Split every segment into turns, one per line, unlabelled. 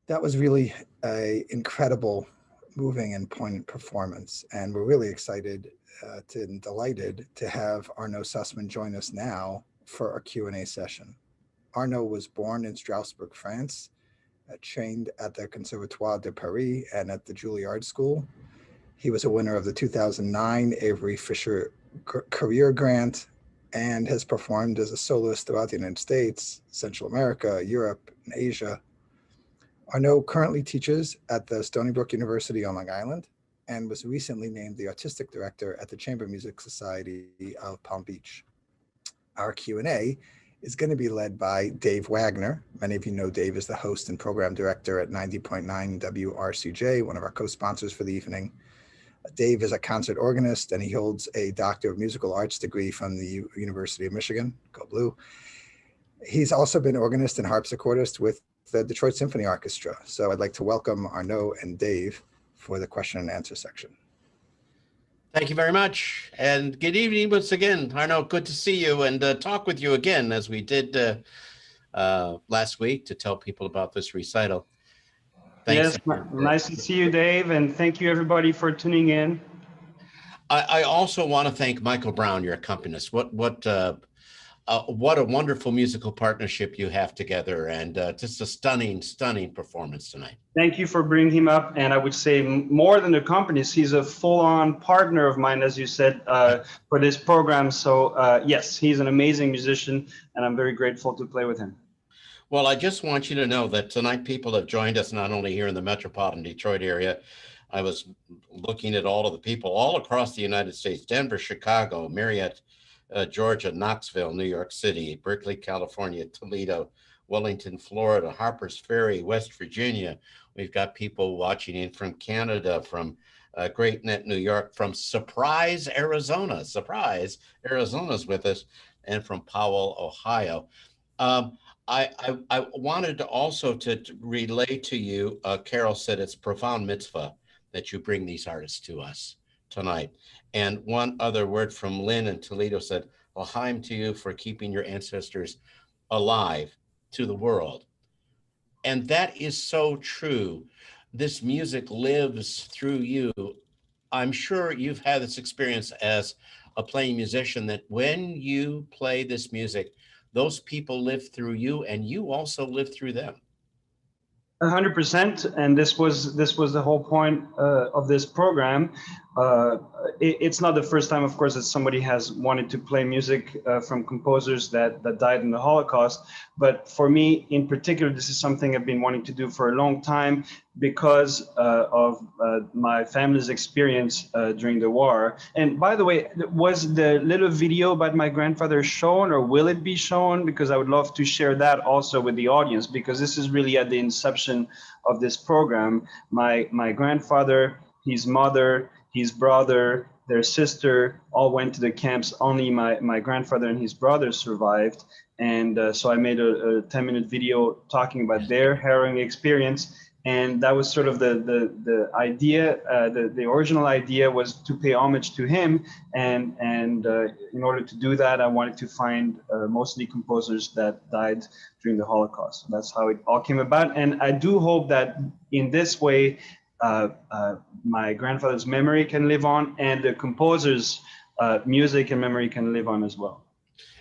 That was really an incredible, moving and poignant performance. And we're really excited and delighted to have Arnaud Sussmann join us now for our Q&A session. Arnaud was born in Strasbourg, France, trained at the Conservatoire de Paris and at the Juilliard School. He was a winner of the 2009 Avery Fisher Career Grant and has performed as a soloist throughout the United States, Central America, Europe, and Asia. Arnaud currently teaches at the Stony Brook University on Long Island and was recently named the Artistic Director at the Chamber Music Society of Palm Beach. Our Q&A is going to be led by Dave Wagner. Many of you know Dave is the host and program director at 90.9 WRCJ, one of our co-sponsors for the evening. Dave is a concert organist and he holds a Doctor of Musical Arts degree from the University of Michigan, go Blue. He's also been organist and harpsichordist with the Detroit Symphony Orchestra. So I'd like to welcome Arnaud and Dave for the question and answer section.
Thank you very much. And good evening once again, Arnaud. Good to see you and talk with you again as we did last week to tell people about this recital. Thanks.
Yes, nice to see you, Dave. And thank you everybody for tuning in.
I also want to thank Michael Brown, your accompanist. What a wonderful musical partnership you have together, and just a stunning, stunning performance tonight.
Thank you for bringing him up. And I would say more than accompanist, he's a full-on partner of mine, as you said, for this program. So yes, he's an amazing musician, and I'm very grateful to play with him.
Well, I just want you to know that tonight people have joined us not only here in the metropolitan Detroit area. I was looking at all of the people all across the United States: Denver, Chicago, Marietta, Georgia, Knoxville, New York City, Berkeley, California, Toledo, Wellington, Florida, Harpers Ferry, West Virginia. We've got people watching in from Canada, from Great Neck, New York, from Surprise, Arizona. Surprise, Arizona's with us, and from Powell, Ohio. I wanted to also to relay to you, Carol said it's profound mitzvah that you bring these artists to us tonight. And one other word from Lynn in Toledo said, "L'chaim to you for keeping your ancestors alive to the world." And that is so true. This music lives through you. I'm sure you've had this experience as a playing musician, that when you play this music, those people live through you and you also live through them.
100%, and this was the whole point of this program. It's not the first time, of course, that somebody has wanted to play music from composers that died in the Holocaust. But for me, in particular, this is something I've been wanting to do for a long time because of my family's experience during the war. And by the way, was the little video about my grandfather shown, or will it be shown? Because I would love to share that also with the audience, because this is really at the inception of this program. My grandfather, his mother, his brother, their sister all went to the camps. Only my grandfather and his brother survived. And so I made a 10-minute video talking about their harrowing experience. And that was sort of the idea. The original idea was to pay homage to him. And in order to do that, I wanted to find mostly composers that died during the Holocaust. So that's how it all came about. And I do hope that in this way, my grandfather's memory can live on, and the composer's music and memory can live on as well.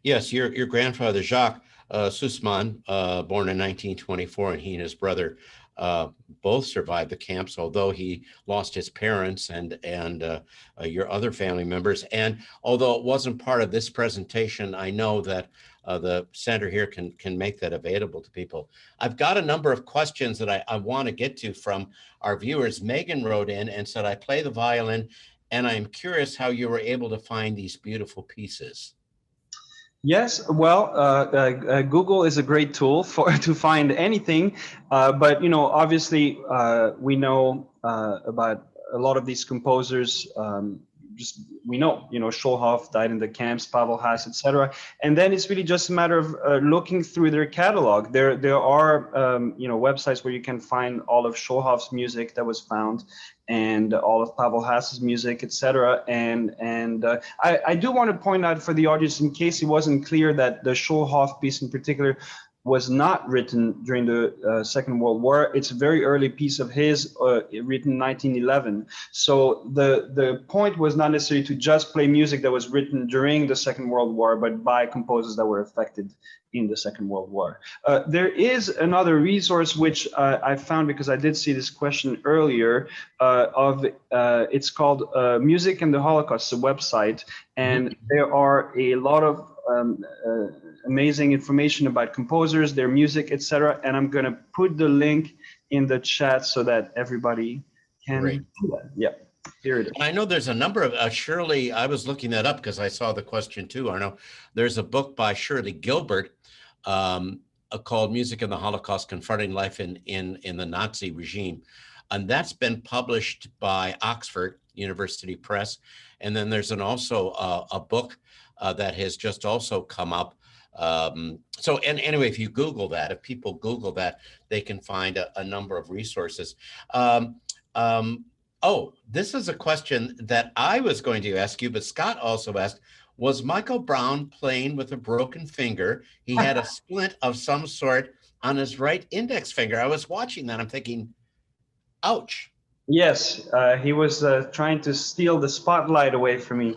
Yes, your grandfather, Jacques Sussmann, born in 1924, and he and his brother both survived the camps, although he lost his parents and your other family members. And although it wasn't part of this presentation, I know that the center here can make that available to people. I've got a number of questions that I want to get to from our viewers. Megan wrote in and said, "I play the violin, and I'm curious how you were able to find these beautiful pieces."
Yes, well, Google is a great tool to find anything, but obviously we know about a lot of these composers. We know, Schulhoff died in the camps, Pavel Haas, etc. And then it's really just a matter of looking through their catalog. There are websites where you can find all of Schulhoff's music that was found, and all of Pavel Haas's music, etc. And I do want to point out for the audience, in case it wasn't clear, that the Schulhoff piece in particular was not written during the Second World War. It's a very early piece of his, written in 1911. So the point was not necessarily to just play music that was written during the Second World War, but by composers that were affected in the Second World War. There is another resource which I found, because I did see this question earlier, it's called Music and the Holocaust, a website, and there are a lot of amazing information about composers, their music, etc. And I'm going to put the link in the chat so that everybody can do that. Yeah, here it is.
And I know there's a number of Shirley. I was looking that up because I saw the question too, Arnaud. There's a book by Shirley Gilbert called "Music in the Holocaust: Confronting Life in the Nazi Regime," and that's been published by Oxford University Press. And then there's also a book that has just also come up. So anyway, if you Google that, if people Google that, they can find a number of resources. Oh, this is a question that I was going to ask you, but Scott also asked, was Michael Brown playing with a broken finger? He had a splint of some sort on his right index finger. I was watching that. I'm thinking, ouch.
Yes, he was trying to steal the spotlight away from me.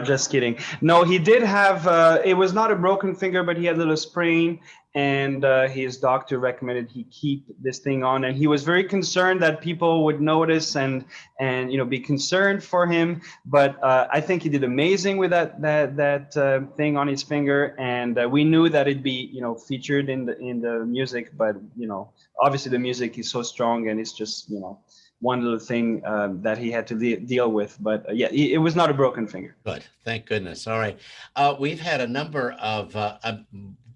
Just kidding. No, he did have, it was not a broken finger, but he had a little sprain, and his doctor recommended he keep this thing on. And he was very concerned that people would notice and be concerned for him. But I think he did amazing with that thing on his finger. And we knew that it'd be, featured in the music. But, obviously the music is so strong, and it's just, one little thing that he had to deal with. But yeah, it was not a broken finger.
Good. Thank goodness. All right. We've had a number of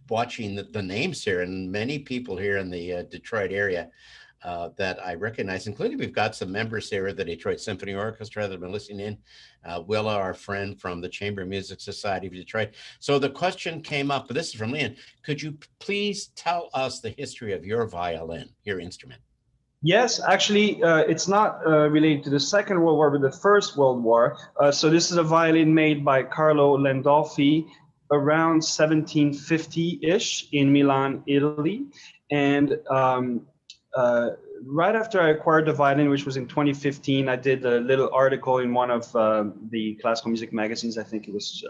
watching the names here, and many people here in the Detroit area that I recognize, including we've got some members here of the Detroit Symphony Orchestra that have been listening in. Willa, our friend from the Chamber Music Society of Detroit. So the question came up, this is from Leon. Could you please tell us the history of your violin, your instrument?
Yes, actually, it's not related to the Second World War, but the First World War. So this is a violin made by Carlo Landolfi around 1750-ish in Milan, Italy. And right after I acquired the violin, which was in 2015, I did a little article in one of the classical music magazines. I think it was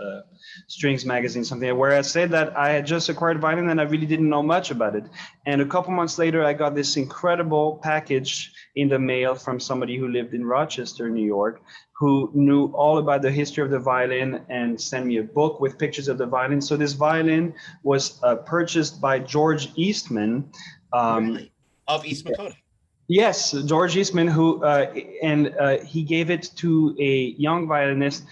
Strings Magazine, something, where I said that I had just acquired a violin and I really didn't know much about it. And a couple months later, I got this incredible package in the mail from somebody who lived in Rochester, New York, who knew all about the history of the violin and sent me a book with pictures of the violin. So this violin was purchased by George Eastman.
Really? Of East Dakota?
Yes, George Eastman, who he gave it to a young violinist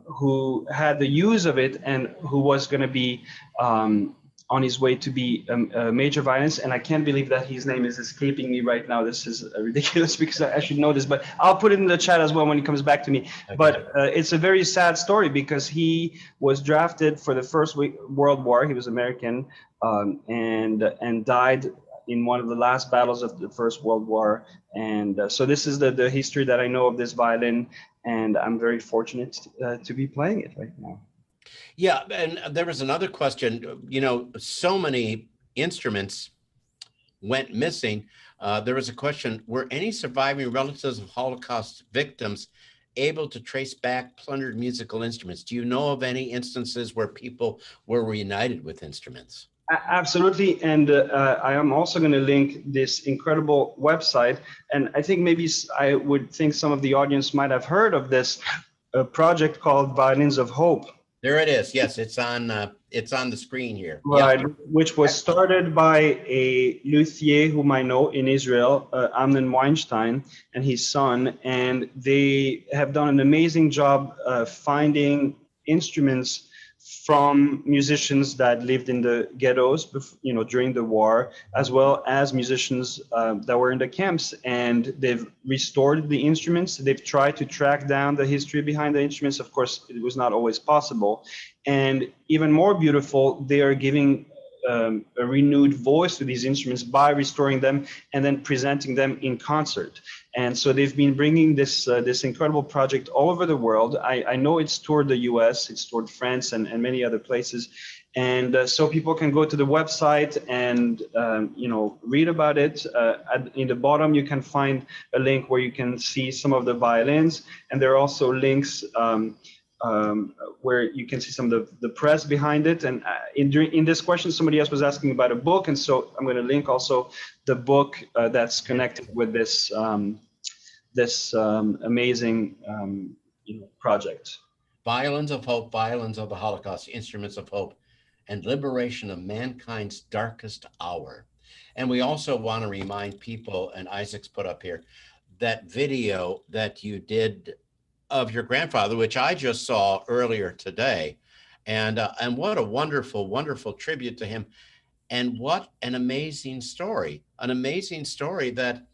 who had the use of it and who was going to be on his way to be a major violinist. And I can't believe that his name is escaping me right now. This is ridiculous because I should know this, but I'll put it in the chat as well when he comes back to me. Okay. But it's a very sad story because he was drafted for the First World War. He was American and died in one of the last battles of the First World War. And so this is the history that I know of this violin, and I'm very fortunate to be playing it right now.
Yeah, and there was another question, so many instruments went missing. There was a question, were any surviving relatives of Holocaust victims able to trace back plundered musical instruments? Do you know of any instances where people were reunited with instruments?
Absolutely, and I am also going to link this incredible website, and I think maybe I would think some of the audience might have heard of this project called Violins of Hope.
There it is. Yes, it's on the screen here.
Right,
Yep.
Which was started by a luthier whom I know in Israel, Amnon Weinstein, and his son, and they have done an amazing job finding instruments from musicians that lived in the ghettos, during the war, as well as musicians that were in the camps. And they've restored the instruments. They've tried to track down the history behind the instruments. Of course, it was not always possible. And even more beautiful, they are giving a renewed voice to these instruments by restoring them and then presenting them in concert. And so they've been bringing this incredible project all over the world. I know it's toured the US, it's toured France and many other places. And so people can go to the website and read about it. In the bottom, you can find a link where you can see some of the violins, and there are also links where you can see some of the press behind it. And in this question, somebody else was asking about a book, and so I'm going to link also the book that's connected with this amazing project.
Violins of Hope, Violins of the Holocaust, Instruments of Hope, and Liberation of Mankind's Darkest Hour. And we also want to remind people, and Isaac's put up here, that video that you did of your grandfather, which I just saw earlier today. And what a wonderful, wonderful tribute to him. And what an amazing story that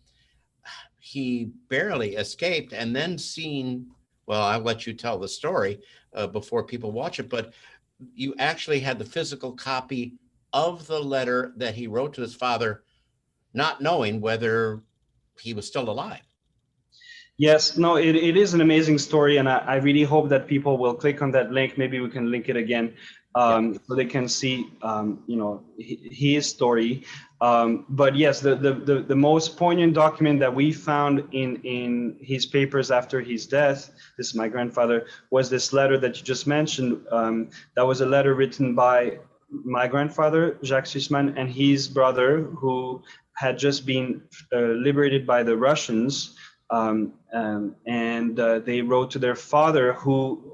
he barely escaped, and then seen, well, I'll let you tell the story before people watch it, but you actually had the physical copy of the letter that he wrote to his father, not knowing whether he was still alive.
Yes, no, it is an amazing story, and I really hope that people will click on that link. Maybe we can link it again, so they can see, his story. But yes, the most poignant document that we found in his papers after his death, this is my grandfather, was this letter that you just mentioned. That was a letter written by my grandfather, Jacques Sussmann, and his brother, who had just been liberated by the Russians. They wrote to their father, who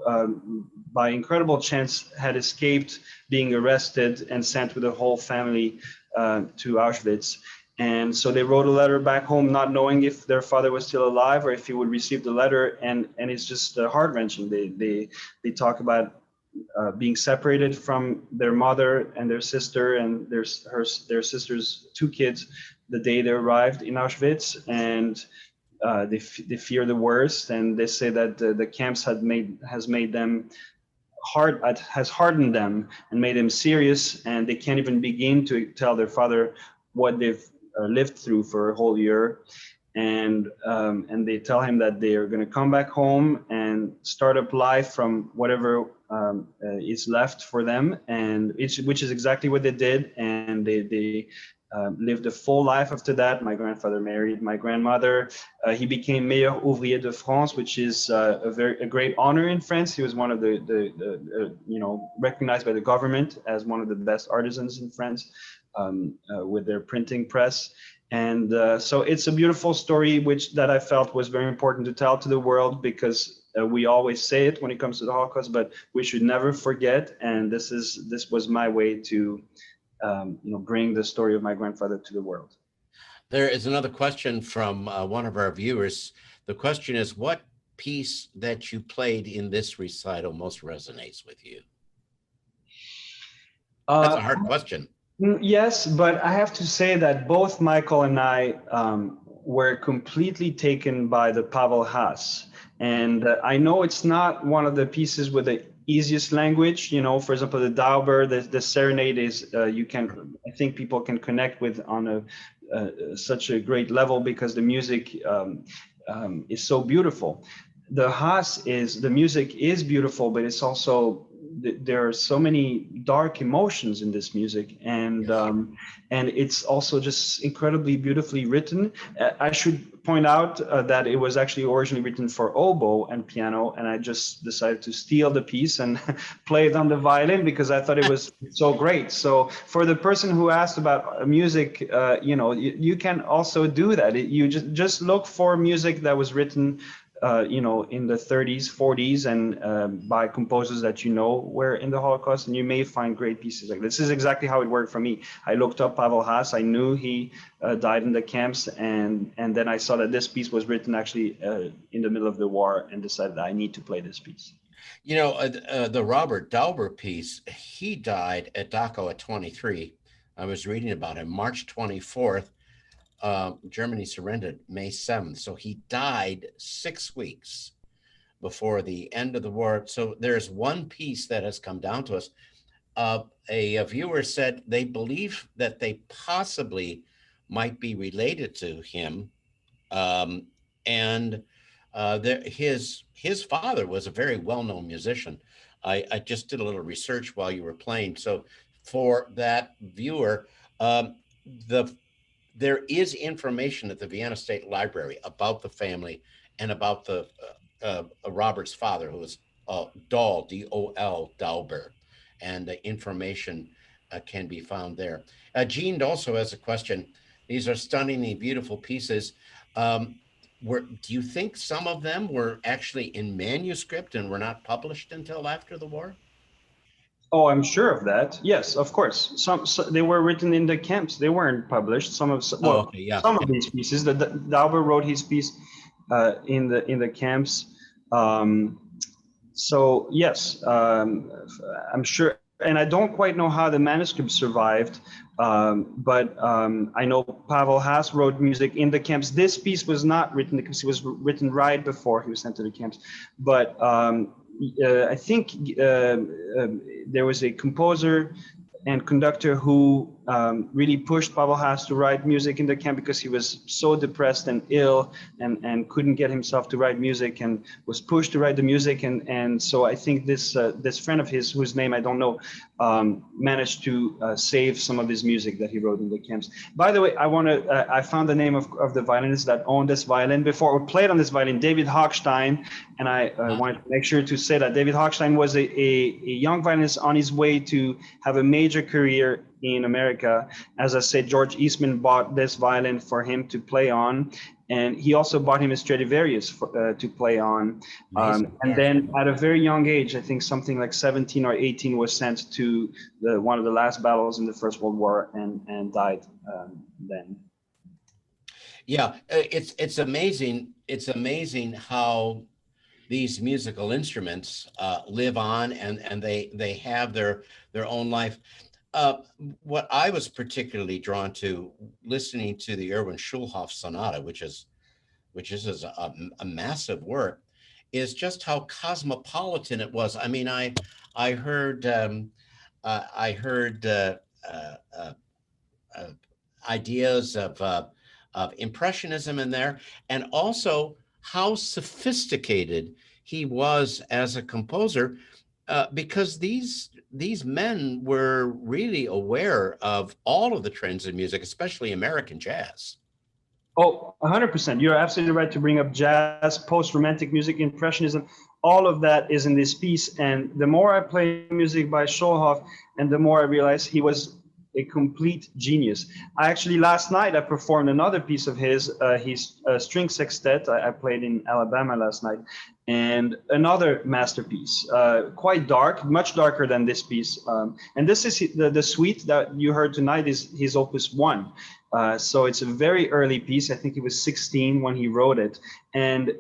by incredible chance had escaped being arrested and sent with the whole family to Auschwitz. And so they wrote a letter back home, not knowing if their father was still alive or if he would receive the letter. And it's just heart-wrenching. They talk about being separated from their mother and their sister and their sister's 2 kids the day they arrived in Auschwitz. And they fear the worst, and they say that the camps has made them has hardened them and made them serious, and they can't even begin to tell their father what they've lived through for a whole year. And they tell him that they are going to come back home and start up life from whatever is left for them, and which is exactly what they did. And they lived a full life after that. My grandfather married my grandmother. He became Meilleur Ouvrier de France, which is a great honor in France. He was one of the recognized by the government as one of the best artisans in France with their printing press. And so it's a beautiful story, that I felt was very important to tell to the world, because we always say it when it comes to the Holocaust, but we should never forget. And this was my way to bring the story of my grandfather to the world.
There is another question from one of our viewers. The question is, what piece that you played in this recital most resonates with you? That's a hard question.
Yes, but I have to say that both Michael and I were completely taken by the Pavel Haas. And I know it's not one of the pieces with the easiest language, for example, the Dauber, the serenade is, I think people can connect with on such a great level, because the music is so beautiful. The music is beautiful, but it's also, there are so many dark emotions in this music, and it's also just incredibly beautifully written. I should point out that it was actually originally written for oboe and piano, and I just decided to steal the piece and play it on the violin because I thought it was so great. So for the person who asked about music, you can also do that. You just look for music that was written in the 30s, 40s, and by composers that were in the Holocaust, and you may find great pieces like this. This is exactly how it worked for me. I looked up Pavel Haas. I knew he died in the camps, and then I saw that this piece was written actually in the middle of the war, and decided I need to play this piece.
The Robert Dauber piece, he died at Dachau at 23. I was reading about him, March 24th. Germany surrendered May 7th. So he died 6 weeks before the end of the war. So there's one piece that has come down to us. A viewer said they believe that they possibly might be related to him. His father was a very well-known musician. I just did a little research while you were playing. So for that viewer, the there is information at the Vienna State Library about the family and about the Robert's father, who was Dahl, D-O-L, Dauber, and the information can be found there. Jean also has a question. These are stunningly beautiful pieces. Do you think some of them were actually in manuscript and were not published until after the war?
Oh, I'm sure of that. Yes, of course. They were written in the camps. They weren't published. Some of
Okay, yeah,
some of these pieces. The Dauber wrote his piece in the camps. So yes, I'm sure. And I don't quite know how the manuscript survived, but I know Pavel Haas wrote music in the camps. This piece was not written because it was written right before he was sent to the camps. But I think there was a composer and conductor who really pushed Pavel Haas to write music in the camp because he was so depressed and ill and couldn't get himself to write music and was pushed to write the music. And so I think this friend of his, whose name I don't know, managed to save some of his music that he wrote in the camps. By the way, I found the name of the violinist that owned this violin before, or played on this violin, David Hochstein. And I wanted to make sure to say that David Hochstein was a young violinist on his way to have a major career in America. As I said, George Eastman bought this violin for him to play on, and he also bought him a Stradivarius to play on. And then at a very young age, I think something like 17 or 18, was sent to one of the last battles in the First World War and died then.
Yeah, it's amazing. It's amazing how these musical instruments live on, and they have their own life. What I was particularly drawn to listening to the Irwin Schulhoff Sonata, which is a massive work, is just how cosmopolitan it was. I mean, I heard I heard ideas of impressionism in there, and also how sophisticated he was as a composer, because these men were really aware of all of the trends in music, especially American jazz.
Oh, 100%. You're absolutely right to bring up jazz, post-romantic music, impressionism. All of that is in this piece. And the more I play music by Schulhoff, and the more I realize he was a complete genius. Last night I performed another piece of his string sextet. I played in Alabama last night, and another masterpiece, quite dark, much darker than this piece. And this is the suite that you heard tonight is his Opus One. So it's a very early piece. I think he was 16 when he wrote it. And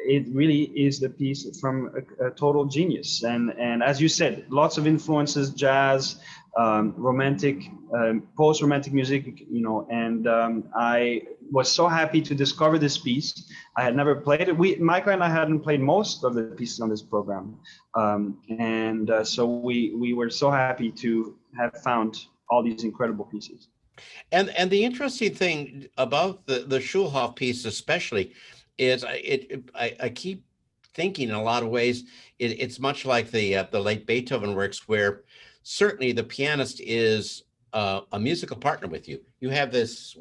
it really is the piece from a total genius. And as you said, lots of influences, jazz, romantic, post-romantic music, and I was so happy to discover this piece. I had never played it. Michael and I hadn't played most of the pieces on this program. So we were so happy to have found all these incredible pieces.
And the interesting thing about the Schulhoff piece especially is I keep thinking in a lot of ways it's much like the late Beethoven works, where certainly the pianist is a musical partner with you. You have this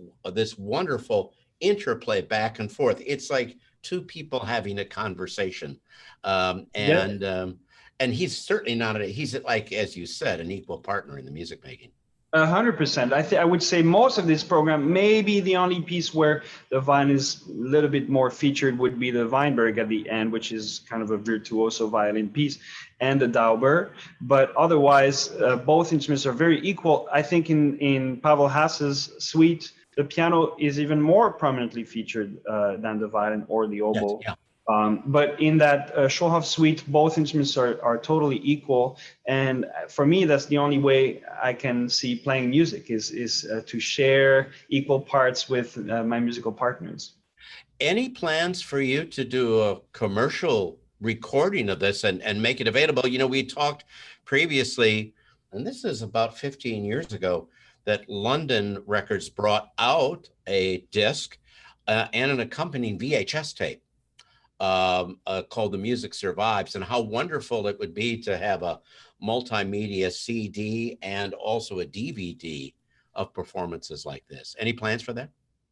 wonderful interplay back and forth. It's like two people having a conversation, and he's certainly not he's like, as you said, an equal partner in the music making.
100%. I would say most of this program, maybe the only piece where the violin is a little bit more featured would be the Weinberg at the end, which is kind of a virtuoso violin piece, and the Dauber. But otherwise, both instruments are very equal. I think in Pavel Haas's suite, the piano is even more prominently featured than the violin or the oboe. Yes, yeah. But in that Schulhoff suite, both instruments are totally equal. And for me, that's the only way I can see playing music is to share equal parts with my musical partners.
Any plans for you to do a commercial recording of this and make it available? We talked previously, and this is about 15 years ago, that London Records brought out a disc and an accompanying VHS tape called The Music Survives, and how wonderful it would be to have a multimedia CD and also a DVD of performances like this. Any plans for that?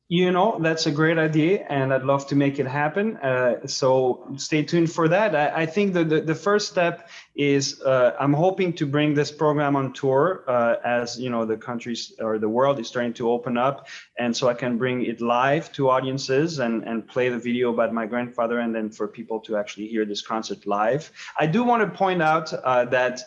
You know, that's a great idea, and I'd love to make it happen. So stay tuned for that. I think the first step is I'm hoping to bring this program on tour as you know the countries or the world is starting to open up, and so I can bring it live to audiences and play the video about my grandfather, and then for people to actually hear this concert live. I do want to point out that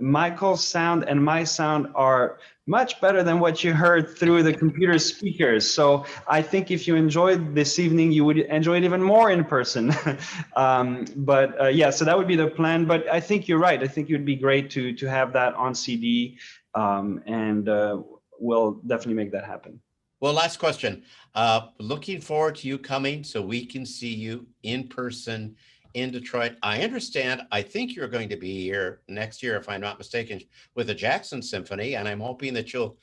Michael's sound and my sound are much better than what you heard through the computer speakers. So I think if you enjoyed this evening, you would enjoy it even more in person. Yeah, so that would be the plan. But I think you're right. I think it would be great to have that on CD, and we'll definitely make that happen.
Well, last question. Looking forward to you coming so we can see you in person in Detroit. I understand, I think you're going to be here next year, if I'm not mistaken, with the Jackson Symphony, and I'm hoping that you'll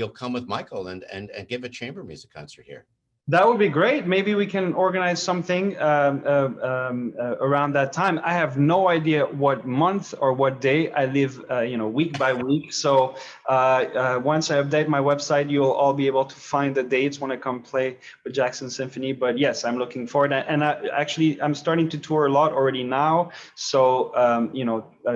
come with Michael and give a chamber music concert here.
That would be great. Maybe we can organize something around that time. I have no idea what month or what day. I live, week by week. So once I update my website, you'll all be able to find the dates when I come play with Jackson Symphony. But yes, I'm looking forward. And I'm starting to tour a lot already now. So,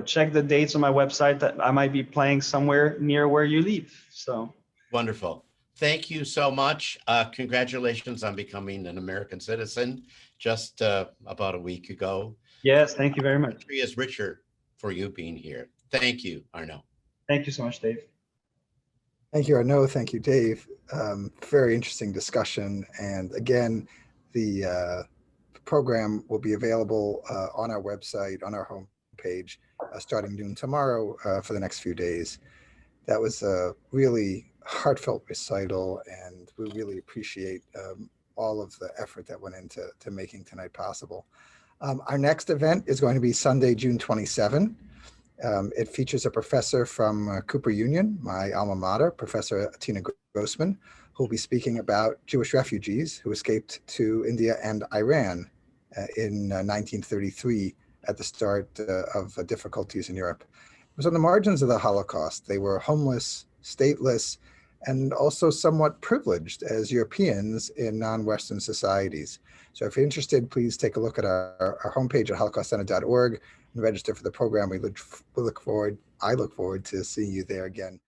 check the dates on my website. That I might be playing somewhere near where you live. So
wonderful. Thank you so much. Congratulations on becoming an American citizen just about a week ago.
Yes, thank you very much.
The country is richer for you being here. Thank you, Arnaud.
Thank you so much, Dave.
Thank you, Arnaud. Thank you, Dave. Very interesting discussion. And again, the program will be available on our website, on our homepage, starting noon tomorrow for the next few days. That was a really heartfelt recital, and we really appreciate all of the effort that went into making tonight possible. Our next event is going to be Sunday, June 27. It features a professor from Cooper Union, my alma mater, Professor Tina Grossman, who will be speaking about Jewish refugees who escaped to India and Iran in 1933 at the start of difficulties in Europe. It was on the margins of the Holocaust. They were homeless, stateless, and also somewhat privileged as Europeans in non-Western societies. So if you're interested, please take a look at our homepage at holocaustcenter.org and register for the program. I look forward to seeing you there again.